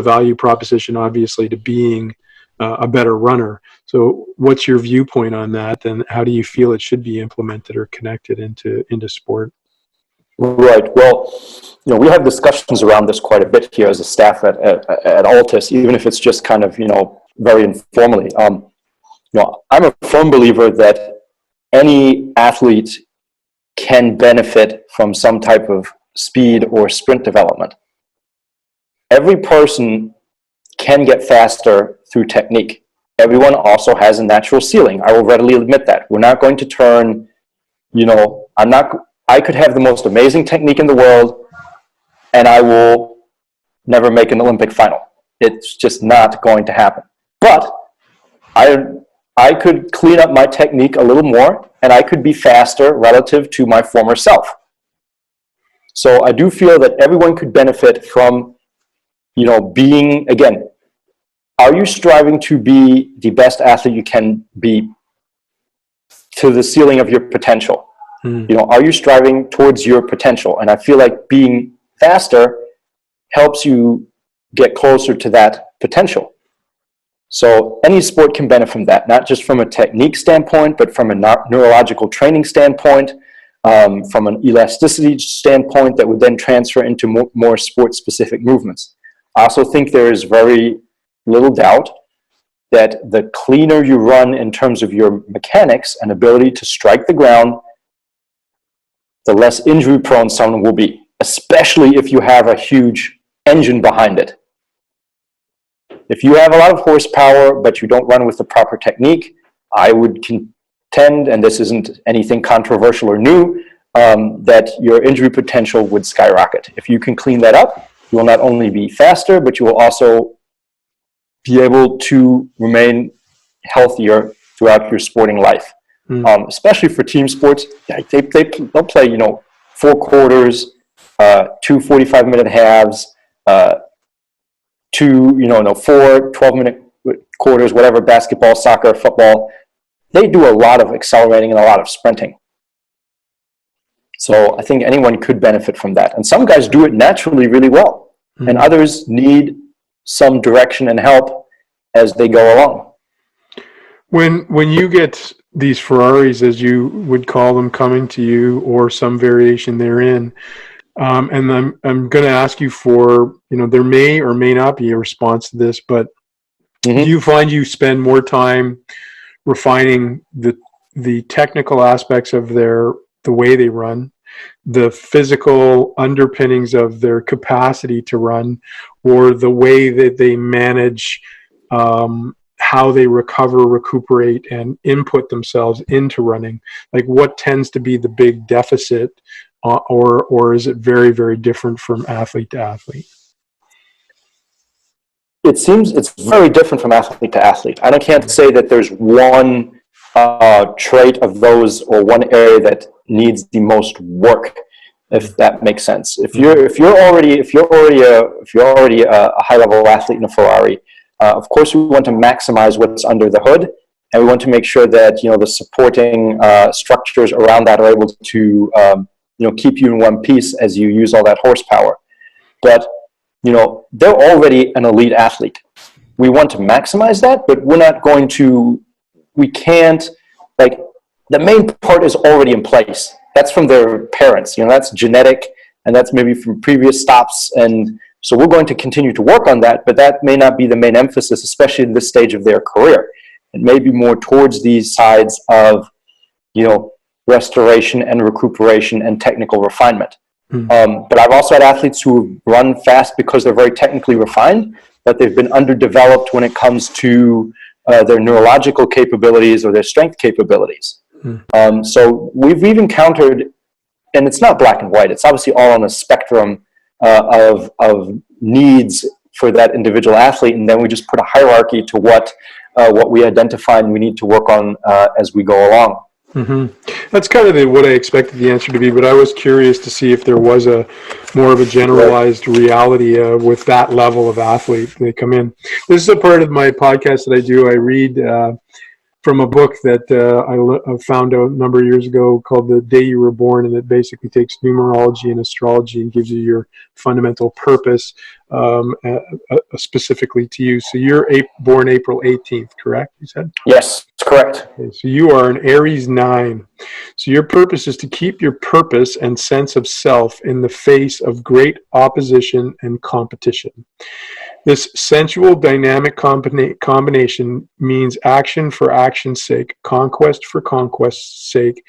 value proposition, obviously, to being a better runner. So what's your viewpoint on that, and how do you feel it should be implemented or connected into sport? Right. Well, we have discussions around this quite a bit here as a staff at ALTIS, even if it's just kind of, very informally. I'm a firm believer that any athlete can benefit from some type of speed or sprint development. Every person can get faster through technique. Everyone also has a natural ceiling. I will readily admit that. We're not going to turn, I could have the most amazing technique in the world and I will never make an Olympic final. It's just not going to happen. But I could clean up my technique a little more and I could be faster relative to my former self. So I do feel that everyone could benefit from, being, again, are you striving to be the best athlete you can be to the ceiling of your potential? Are you striving towards your potential? And I feel like being faster helps you get closer to that potential. So any sport can benefit from that, not just from a technique standpoint, but from a neurological training standpoint, from an elasticity standpoint that would then transfer into more sport-specific movements. I also think there is very little doubt that the cleaner you run in terms of your mechanics and ability to strike the ground, the less injury prone someone will be, especially if you have a huge engine behind it. If you have a lot of horsepower, but you don't run with the proper technique, I would contend, and this isn't anything controversial or new, that your injury potential would skyrocket. If you can clean that up, you will not only be faster, but you will also be able to remain healthier throughout your sporting life. Especially for team sports, they'll play, 4 quarters, 2 45-minute halves, 4 12-minute quarters, whatever, basketball, soccer, football. They do a lot of accelerating and a lot of sprinting. So I think anyone could benefit from that. And some guys do it naturally really well, and others need some direction and help as they go along. When you get these Ferraris, as you would call them, coming to you, or some variation therein, and I'm going to ask you for, there may or may not be a response to this, but do you find you spend more time refining the technical aspects of the way they run, the physical underpinnings of their capacity to run, or the way that they manage how they recuperate, and input themselves into running? Like, what tends to be the big deficit, or is it very, very different from athlete to athlete? It seems it's very different from athlete to athlete. I can't say that there's one trait of those or one area that needs the most work, if that makes sense. If you're already a high level athlete in a Ferrari, of course we want to maximize what's under the hood, and we want to make sure that the supporting structures around that are able to keep you in one piece as you use all that horsepower. But they're already an elite athlete. We want to maximize that, but we can't, the main part is already in place. That's from their parents, that's genetic, and that's maybe from previous stops. And so we're going to continue to work on that, but that may not be the main emphasis, especially in this stage of their career. It may be more towards these sides of, restoration and recuperation and technical refinement. But I've also had athletes who run fast because they're very technically refined, but they've been underdeveloped when it comes to their neurological capabilities or their strength capabilities. So we've encountered, and it's not black and white, it's obviously all on a spectrum of needs for that individual athlete, and then we just put a hierarchy to what we identify and we need to work on as we go along. That's kind of what I expected the answer to be, but I was curious to see if there was a more of a generalized reality with that level of athlete they come in. This is a part of my podcast that I do. I read from a book that I found out a number of years ago called The Day You Were Born, and it basically takes numerology and astrology and gives you your fundamental purpose specifically to you. So you're born April 18th, correct? You said? Yes, correct. Okay, so you are an Aries 9. So your purpose is to keep your purpose and sense of self in the face of great opposition and competition. This sensual, dynamic combination means action for action's sake, conquest for conquest's sake,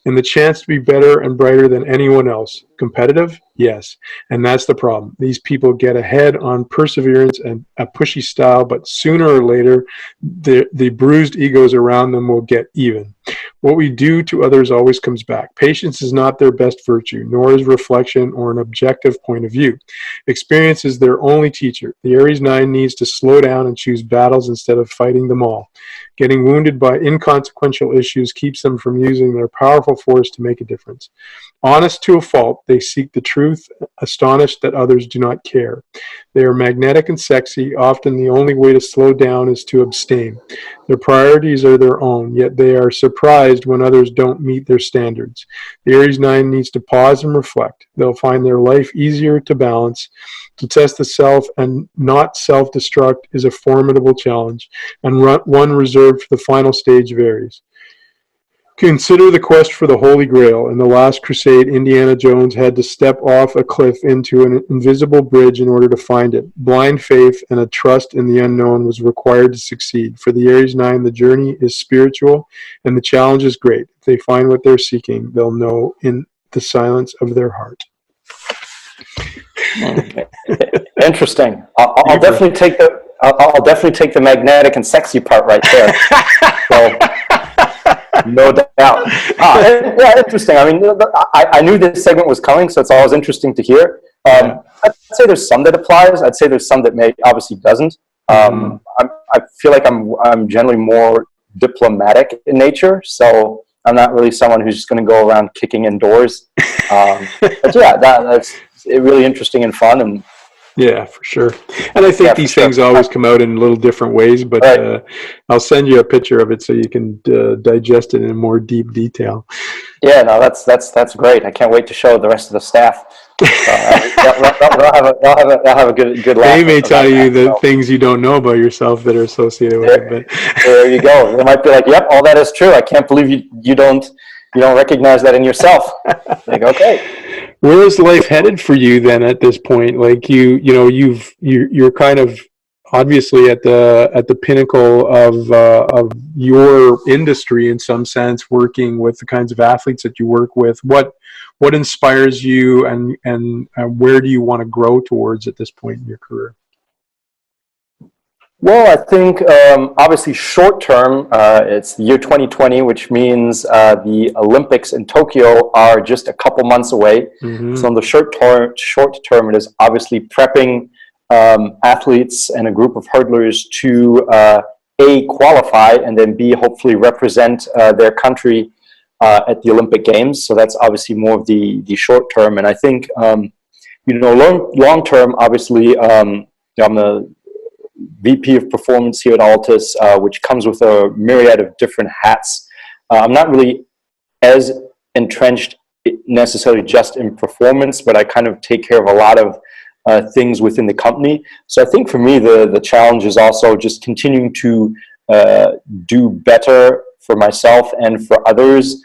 and the chance to be better and brighter than anyone else. Competitive? Yes. And that's the problem. These people get ahead on perseverance and a pushy style, but sooner or later, the bruised egos around them will get even. What we do to others always comes back. Patience is not their best virtue, nor is reflection or an objective point of view. Experience is their only teacher. The Aries 9 needs to slow down and choose battles instead of fighting them all. Getting wounded by inconsequential issues keeps them from using their powerful force to make a difference. Honest to a fault, they seek the truth, astonished that others do not care. They are magnetic and sexy. Often the only way to slow down is to abstain. Their priorities are their own, yet they are surprised when others don't meet their standards. The Aries 9 needs to pause and reflect. They'll find their life easier to balance. To test the self and not self-destruct is a formidable challenge, and one reserved for the final stage of Aries. Consider the quest for the Holy Grail. In the Last Crusade, Indiana Jones had to step off a cliff into an invisible bridge in order to find it. Blind faith and a trust in the unknown was required to succeed. For the Aries 9, the journey is spiritual and the challenge is great. If they find what they're seeking, they'll know in the silence of their heart. Interesting. I'll definitely take the magnetic and sexy part right there. So, no doubt. Yeah, interesting. I mean, I knew this segment was coming, so it's always interesting to hear. I'd say there's some that applies. I'd say there's some that obviously doesn't. I feel like I'm generally more diplomatic in nature, so I'm not really someone who's just going to go around kicking in doors. But yeah, that's really interesting and fun. And yeah, for sure. And I think these things always come out in little different ways, but right. I'll send you a picture of it so you can digest it in more deep detail. Yeah, no, that's great. I can't wait to show the rest of the staff. They'll have a good laugh. They may tell you the things you don't know about yourself that are associated with it. But there you go. They might be like, "Yep, all that is true. I can't believe you don't recognize that in yourself." Like, okay. Where is life headed for you then at this point? Like you're kind of obviously at the pinnacle of your industry in some sense, working with the kinds of athletes that you work with. What inspires you, and where do you want to grow towards at this point in your career? Well, I think obviously short term, it's the year 2020, which means the Olympics in Tokyo are just a couple months away. Mm-hmm. So in the short term, it is obviously prepping athletes and a group of hurdlers to A, qualify, and then B, hopefully represent their country at the Olympic Games. So that's obviously more of the short term. And I think, long term, obviously, I'm the VP of Performance here at ALTIS, which comes with a myriad of different hats. I'm not really as entrenched necessarily just in performance, but I kind of take care of a lot of things within the company. So I think for me, the challenge is also just continuing to do better for myself and for others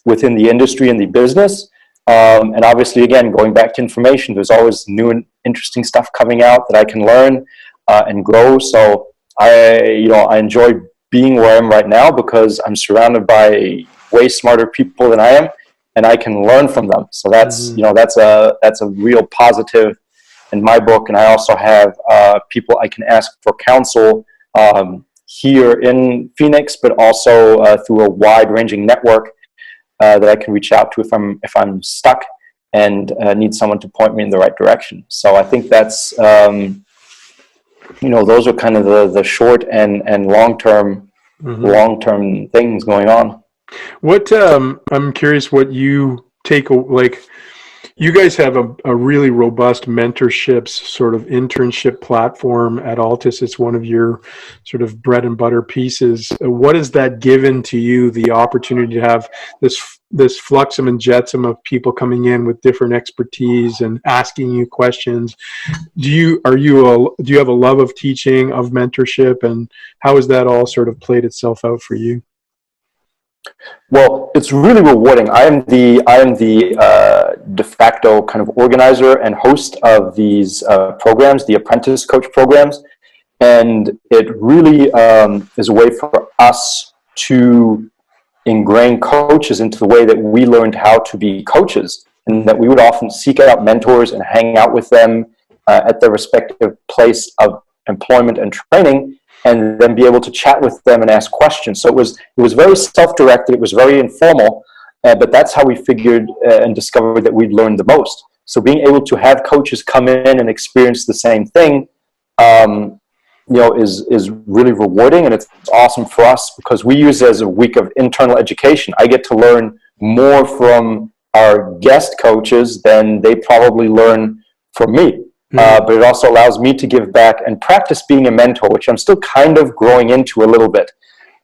within the industry and the business. And obviously, again, going back to information, there's always new and interesting stuff coming out that I can learn and grow. So I enjoy being where I am right now because I'm surrounded by way smarter people than I am, and I can learn from them. So that's that's a real positive in my book. And I also have people I can ask for counsel here in Phoenix, but also through a wide-ranging network that I can reach out to if I'm stuck and need someone to point me in the right direction. So I think that's those are kind of the short and long-term things going on. What I'm curious what you take, like, You guys have a really robust mentorships sort of internship platform at Altis. It's one of your sort of bread and butter pieces. What has that given to you, the opportunity to have this fluxum and jetsum of people coming in with different expertise and asking you questions? Do you have a love of teaching, of mentorship, and how has that all sort of played itself out for you? Well, it's really rewarding. I am the de facto kind of organizer and host of these programs, the apprentice coach programs, and it really is a way for us to ingrain coaches into the way that we learned how to be coaches, and that we would often seek out mentors and hang out with them at their respective place of employment and training, and then be able to chat with them and ask questions. So it was very self-directed, it was very informal, but that's how we figured and discovered that we'd learned the most. So being able to have coaches come in and experience the same thing, is really rewarding, and it's awesome for us because we use it as a week of internal education. I get to learn more from our guest coaches than they probably learn from me. But it also allows me to give back and practice being a mentor, which I'm still kind of growing into a little bit.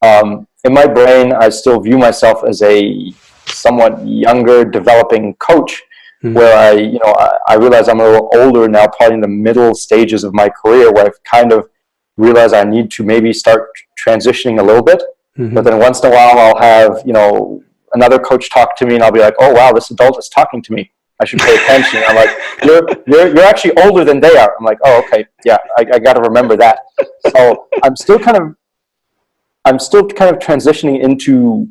In my brain, I still view myself as a somewhat younger, developing coach, where I realize I'm a little older now, probably in the middle stages of my career, where I've kind of realized I need to maybe start transitioning a little bit. But then once in a while, I'll have another coach talk to me, and I'll be like, "Oh wow, this adult is talking to me. I should pay attention." And I'm like, you're actually older than they are. I'm like, oh, okay, yeah, I got to remember that. So I'm still kind of transitioning into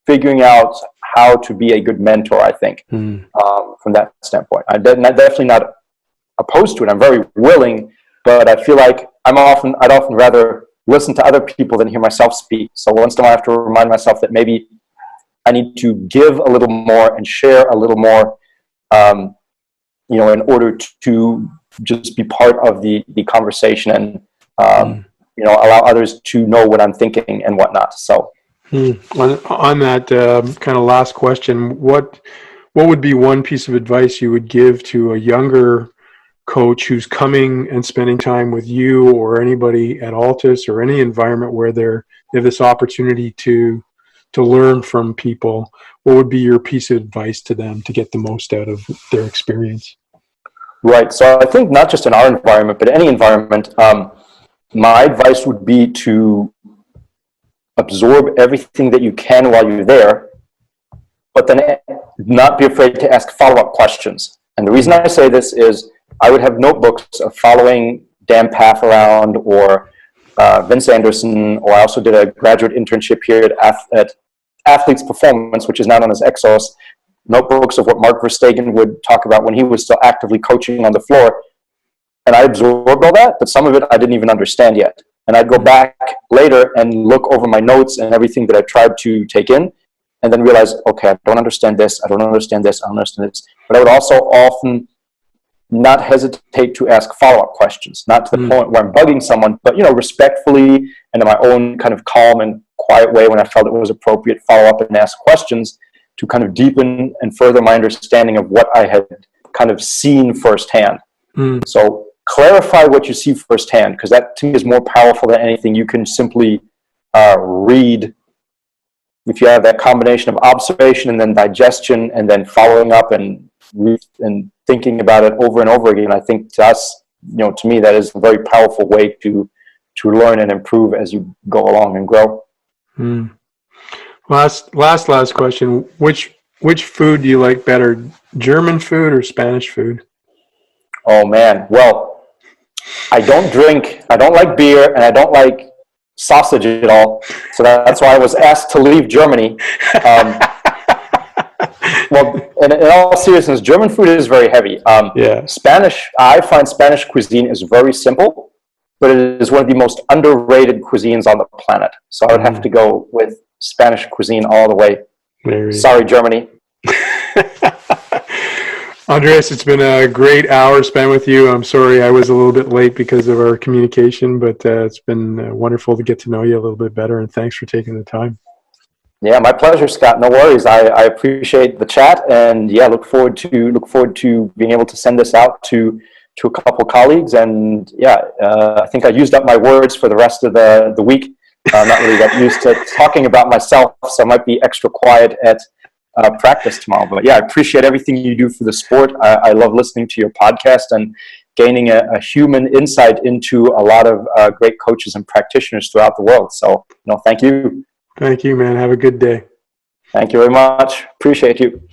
figuring out how to be a good mentor, I think, from that standpoint. I'm definitely not opposed to it. I'm very willing, but I feel like I'd often rather listen to other people than hear myself speak. So once in a while, I have to remind myself that maybe I need to give a little more and share a little more, in order to just be part of the conversation and, allow others to know what I'm thinking and whatnot. So on that kind of last question, what would be one piece of advice you would give to a younger coach who's coming and spending time with you or anybody at Altis or any environment where they have this opportunity to learn from people? What would be your piece of advice to them to get the most out of their experience? Right. So I think not just in our environment, but any environment, my advice would be to absorb everything that you can while you're there, but then not be afraid to ask follow-up questions. And the reason I say this is I would have notebooks of following Dan Path around or Vince Anderson, or I also did a graduate internship here at Athletes Performance, which is now known as Exos, notebooks of what Mark Verstegen would talk about when he was still actively coaching on the floor. And I absorbed all that, but some of it I didn't even understand yet. And I'd go back later and look over my notes and everything that I tried to take in, and then realize, okay, I don't understand this, I don't understand this, I don't understand this. But I would also often not hesitate to ask follow-up questions, not to the point where I'm bugging someone, but respectfully and in my own kind of calm and quiet way, when I felt it was appropriate, follow up and ask questions to kind of deepen and further my understanding of what I had kind of seen firsthand. So clarify what you see firsthand, because that to me is more powerful than anything you can simply read. If you have that combination of observation and then digestion and then following up and thinking about it over and over again, I think to us, to me, that is a very powerful way to learn and improve as you go along and grow. Last question. Which food do you like better, German food or Spanish food? Oh man, well, I don't drink, I don't like beer, and I don't like sausage at all. So that's why I was asked to leave Germany. Well, in all seriousness, German food is very heavy. I find Spanish cuisine is very simple, but it is one of the most underrated cuisines on the planet. So I would have to go with Spanish cuisine all the way. Sorry, Germany. Andreas, it's been a great hour spent with you. I'm sorry I was a little bit late because of our communication, but it's been wonderful to get to know you a little bit better, and thanks for taking the time. Yeah, my pleasure, Scott. No worries. I appreciate the chat, and yeah, look forward to being able to send this out to a couple colleagues. And yeah, I think I used up my words for the rest of the week. I'm not really that used to talking about myself, so I might be extra quiet at practice tomorrow. But yeah, I appreciate everything you do for the sport. I love listening to your podcast and gaining a human insight into a lot of great coaches and practitioners throughout the world. So, thank you. Thank you, man. Have a good day. Thank you very much. Appreciate you.